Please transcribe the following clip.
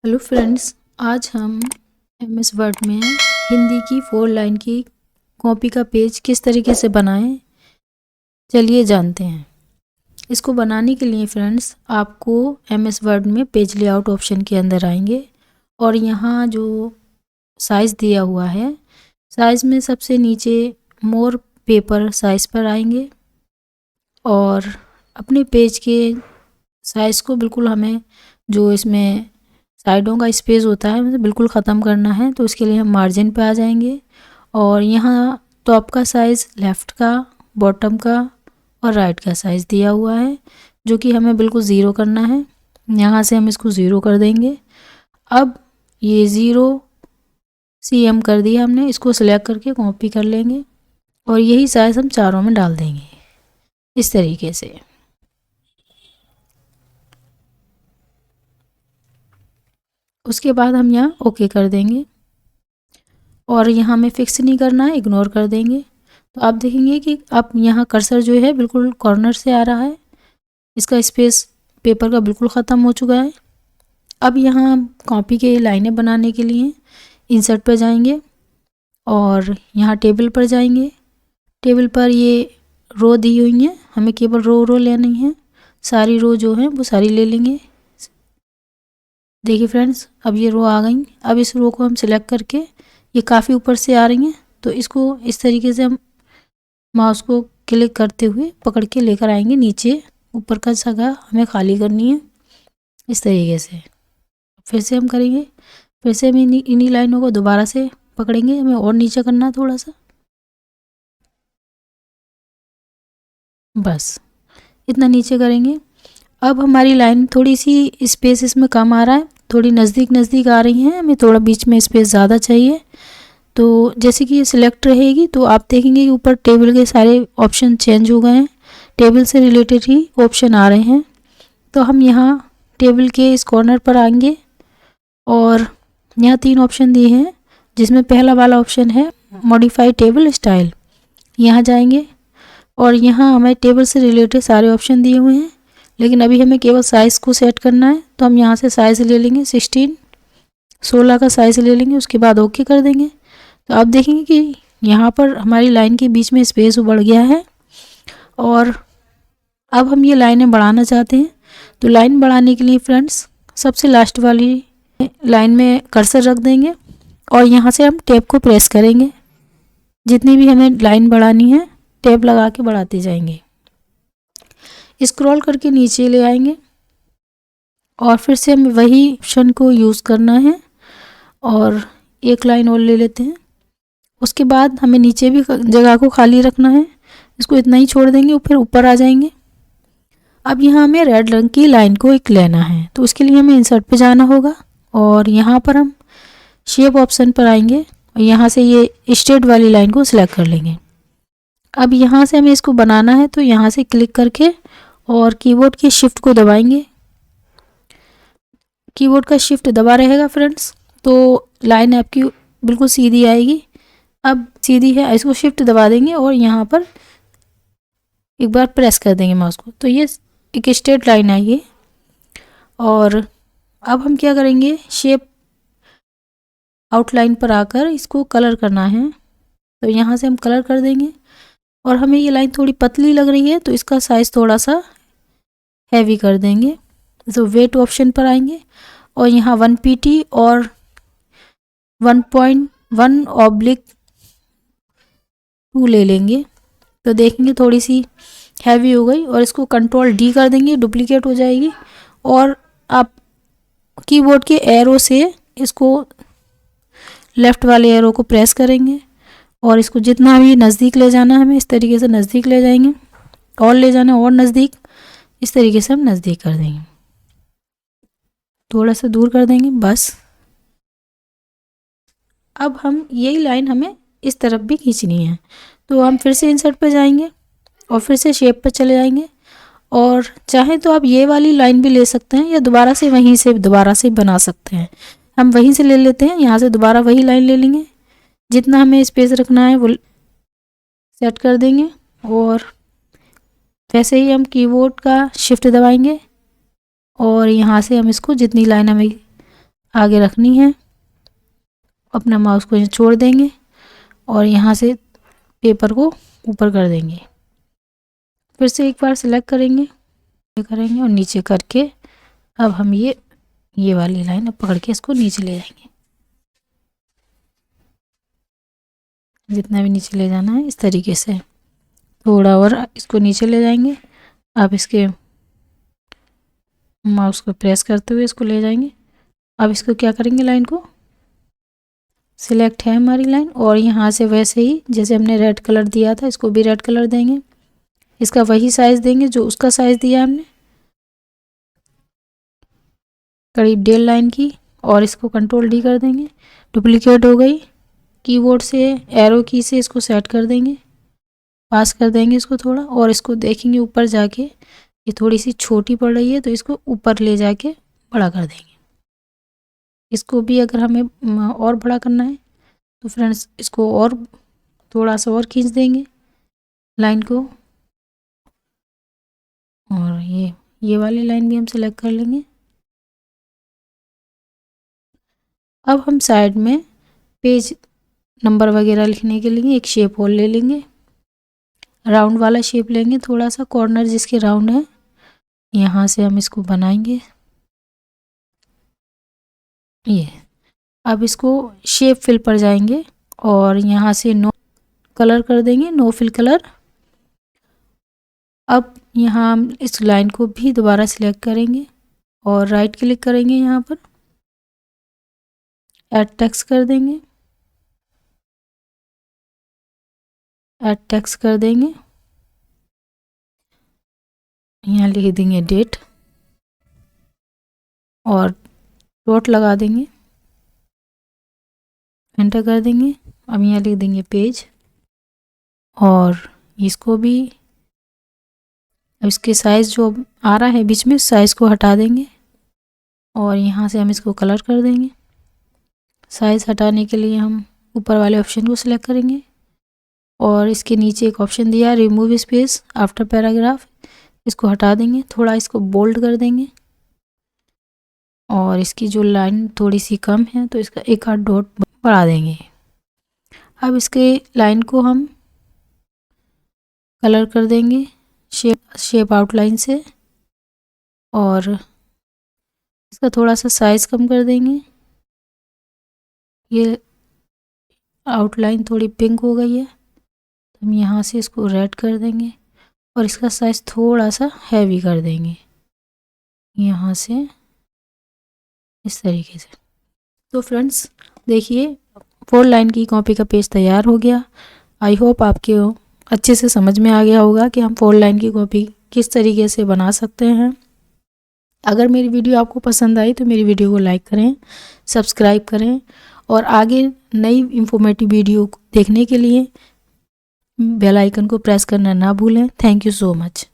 Hello friends, आज हम MS word में हिंदी की 4 लाइन की कॉपी का पेज किस तरीके से बनाएं, चलिए जानते हैं। इसको बनाने के लिए फ्रेंड्स आपको एमएस वर्ड में पेज लेआउट ऑप्शन के अंदर आएंगे और यहाँ जो साइज़ दिया हुआ है, साइज़ में सबसे नीचे मोर पेपर साइज़ पर आएंगे और अपने पेज के साइज़ को बिल्कुल हमें जो इसमें साइडों का स्पेस होता है उसे बिल्कुल ख़त्म करना है। तो इसके लिए हम मार्जिन पे आ जाएंगे और यहाँ टॉप का साइज़, लेफ़्ट का, बॉटम का और राइट का साइज़ दिया हुआ है जो कि हमें बिल्कुल ज़ीरो करना है। यहाँ से हम इसको ज़ीरो कर देंगे। अब ये 0 cm कर दिया हमने, इसको सिलेक्ट करके कॉपी कर लेंगे और यही साइज़ हम चारों में डाल देंगे इस तरीके से। उसके बाद हम यहाँ ओके कर देंगे और यहाँ हमें फिक्स नहीं करना है, इग्नोर कर देंगे। तो आप देखेंगे कि अब यहाँ कर्सर जो है बिल्कुल कॉर्नर से आ रहा है, इसका स्पेस पेपर का बिल्कुल ख़त्म हो चुका है। अब यहाँ कॉपी के लाइनें बनाने के लिए इंसर्ट पर जाएंगे और यहाँ टेबल पर जाएंगे। टेबल पर ये रो दी हुई हैं, हमें केवल रो लेनी है, सारी रो जो है वो सारी ले लेंगे। देखिए फ्रेंड्स, अब ये रो आ गई। अब इस रो को हम सिलेक्ट करके, ये काफ़ी ऊपर से आ रही हैं तो इसको इस तरीके से हम माउस को क्लिक करते हुए पकड़ के लेकर आएंगे नीचे। ऊपर का जगह हमें खाली करनी है इस तरीके से। फिर से हम करेंगे, फिर से हम इन्हीं लाइनों को दोबारा से पकड़ेंगे, हमें और नीचे करना है थोड़ा सा, बस इतना नीचे करेंगे। अब हमारी लाइन थोड़ी सी स्पेस इसमें कम आ रहा है, थोड़ी नज़दीक आ रही हैं, हमें थोड़ा बीच में स्पेस ज़्यादा चाहिए। तो जैसे कि ये सिलेक्ट रहेगी तो आप देखेंगे कि ऊपर टेबल के सारे ऑप्शन चेंज हो गए हैं, टेबल से रिलेटेड ही ऑप्शन आ रहे हैं। तो हम यहाँ टेबल के इस कॉर्नर पर आएंगे और यहाँ 3 ऑप्शन दिए हैं जिसमें पहला वाला ऑप्शन है मॉडिफाई टेबल स्टाइल। यहाँ जाएंगे और यहाँ हमें टेबल से रिलेटेड सारे ऑप्शन दिए हुए हैं, लेकिन अभी हमें केवल साइज़ को सेट करना है। तो हम यहाँ से साइज़ ले लेंगे 16 का साइज़ ले लेंगे, उसके बाद ओके कर देंगे। तो आप देखेंगे कि यहाँ पर हमारी लाइन के बीच में स्पेस बढ़ गया है और अब हम ये लाइनें बढ़ाना चाहते हैं। तो लाइन बढ़ाने के लिए फ्रेंड्स सबसे लास्ट वाली लाइन में कर्सर रख देंगे और यहाँ से हम टैब को प्रेस करेंगे। जितनी भी हमें लाइन बढ़ानी है टैब लगा के बढ़ाते जाएंगे। स्क्रॉल करके नीचे ले आएंगे और फिर से हमें वही ऑप्शन को यूज़ करना है और एक लाइन और ले लेते हैं। उसके बाद हमें नीचे भी जगह को खाली रखना है, इसको इतना ही छोड़ देंगे, फिर ऊपर आ जाएंगे। अब यहाँ हमें रेड रंग की लाइन को एक लेना है, तो उसके लिए हमें इंसर्ट पे जाना होगा और यहाँ पर हम शेप ऑप्शन पर आएंगे और यहाँ से ये स्ट्रेट वाली लाइन को सिलेक्ट कर लेंगे। अब यहाँ से हमें इसको बनाना है तो यहाँ से क्लिक करके और कीबोर्ड की शिफ्ट को दबाएंगे। कीबोर्ड का शिफ्ट दबा रहेगा फ्रेंड्स तो लाइन आपकी बिल्कुल सीधी आएगी। अब सीधी है, इसको शिफ्ट दबा देंगे और यहाँ पर एक बार प्रेस कर देंगे माउस को, तो ये एक स्ट्रेट लाइन आएगी। और अब हम क्या करेंगे, शेप आउटलाइन पर आकर इसको कलर करना है, तो यहाँ से हम कलर कर देंगे। और हमें ये लाइन थोड़ी पतली लग रही है तो इसका साइज़ थोड़ा सा हैवी कर देंगे। तो वेट ऑप्शन पर आएंगे और यहाँ 1 pt और 1.1/2 ले लेंगे। तो देखेंगे थोड़ी सी हैवी हो गई और इसको कंट्रोल D कर देंगे, डुप्लीकेट हो जाएगी। और आप कीबोर्ड के एरो से इसको लेफ़्ट वाले एरो को प्रेस करेंगे और इसको जितना भी नज़दीक ले जाना है हमें इस तरीके से नज़दीक ले जाएंगे, और ले जाना और नज़दीक, इस तरीके से हम नज़दीक कर देंगे, थोड़ा सा दूर कर देंगे बस। अब हम यही लाइन हमें इस तरफ भी खींचनी है, तो हम फिर से इंसर्ट पर जाएंगे और फिर से शेप पर चले जाएंगे। और चाहें तो आप ये वाली लाइन भी ले सकते हैं या दोबारा से वहीं से दोबारा से बना सकते हैं। हम वहीं से ले लेते हैं, यहाँ से दोबारा वही लाइन ले लेंगे, जितना हमें स्पेस रखना है वो सेट कर देंगे। और वैसे ही हम कीबोर्ड का शिफ्ट दबाएंगे और यहाँ से हम इसको जितनी लाइन हमें आगे रखनी है, अपना माउस को यहाँ छोड़ देंगे और यहाँ से पेपर को ऊपर कर देंगे। फिर से एक बार सिलेक्ट करेंगे और नीचे करके अब हम ये वाली लाइन अब पकड़ के इसको नीचे ले जाएंगे। जितना भी नीचे ले जाना है इस तरीके से थोड़ा और इसको नीचे ले जाएंगे। अब इसके माउस को प्रेस करते हुए इसको ले जाएंगे। अब इसको क्या करेंगे, लाइन को सिलेक्ट है हमारी लाइन और यहाँ से वैसे ही जैसे हमने रेड कलर दिया था इसको भी रेड कलर देंगे। इसका वही साइज़ देंगे जो उसका साइज़ दिया हमने, करीब 1.5 लाइन की, और इसको कंट्रोल डी कर देंगे। डुप्लीकेट हो गई, कीबोर्ड से एरो की से इसको सेट कर देंगे, पास कर देंगे इसको थोड़ा, और इसको देखेंगे ऊपर जाके ये थोड़ी सी छोटी पड़ रही है तो इसको ऊपर ले जाके बड़ा कर देंगे। इसको भी अगर हमें और बड़ा करना है तो फ्रेंड्स इसको और थोड़ा सा और खींच देंगे लाइन को, और ये वाली लाइन भी हम सेलेक्ट कर लेंगे। अब हम साइड में पेज नंबर वगैरह लिखने के लिए एक शेप और ले लेंगे, राउंड वाला शेप लेंगे, थोड़ा सा कॉर्नर जिसके राउंड है यहाँ से हम इसको बनाएंगे ये। अब इसको शेप फिल पर जाएंगे और यहाँ से नो कलर कर देंगे, नो फिल कलर। अब यहाँ हम इस लाइन को भी दोबारा सिलेक्ट करेंगे और राइट क्लिक करेंगे, यहाँ पर ऐड टेक्स्ट कर देंगे, ऐड टेक्स्ट कर देंगे, यहाँ लिख देंगे डेट और डॉट लगा देंगे, एंटर कर देंगे। अब यहाँ लिख देंगे पेज और इसको भी अब इसके साइज़ जो आ रहा है बीच में साइज़ को हटा देंगे और यहाँ से हम इसको कलर कर देंगे। साइज़ हटाने के लिए हम ऊपर वाले ऑप्शन को सिलेक्ट करेंगे और इसके नीचे एक ऑप्शन दिया है रिमूव स्पेस आफ्टर पैराग्राफ, इसको हटा देंगे, थोड़ा इसको बोल्ड कर देंगे और इसकी जो लाइन थोड़ी सी कम है तो इसका एक आध डॉट बढ़ा देंगे। अब इसके लाइन को हम कलर कर देंगे शेप आउटलाइन से और इसका थोड़ा सा साइज़ कम कर देंगे। ये आउटलाइन थोड़ी पिंक हो गई है तो हम यहाँ से इसको रेड कर देंगे और इसका साइज़ थोड़ा सा हैवी कर देंगे यहाँ से इस तरीके से। तो फ्रेंड्स देखिए 4 लाइन की कॉपी का पेज तैयार हो गया। आई होप आपके अच्छे से समझ में आ गया होगा कि हम 4 लाइन की कॉपी किस तरीके से बना सकते हैं। अगर मेरी वीडियो आपको पसंद आई तो मेरी वीडियो को लाइक करें, सब्सक्राइब करें और आगे नई इंफॉर्मेटिव वीडियो देखने के लिए बेल आइकन को प्रेस करना ना भूलें। Thank you so much.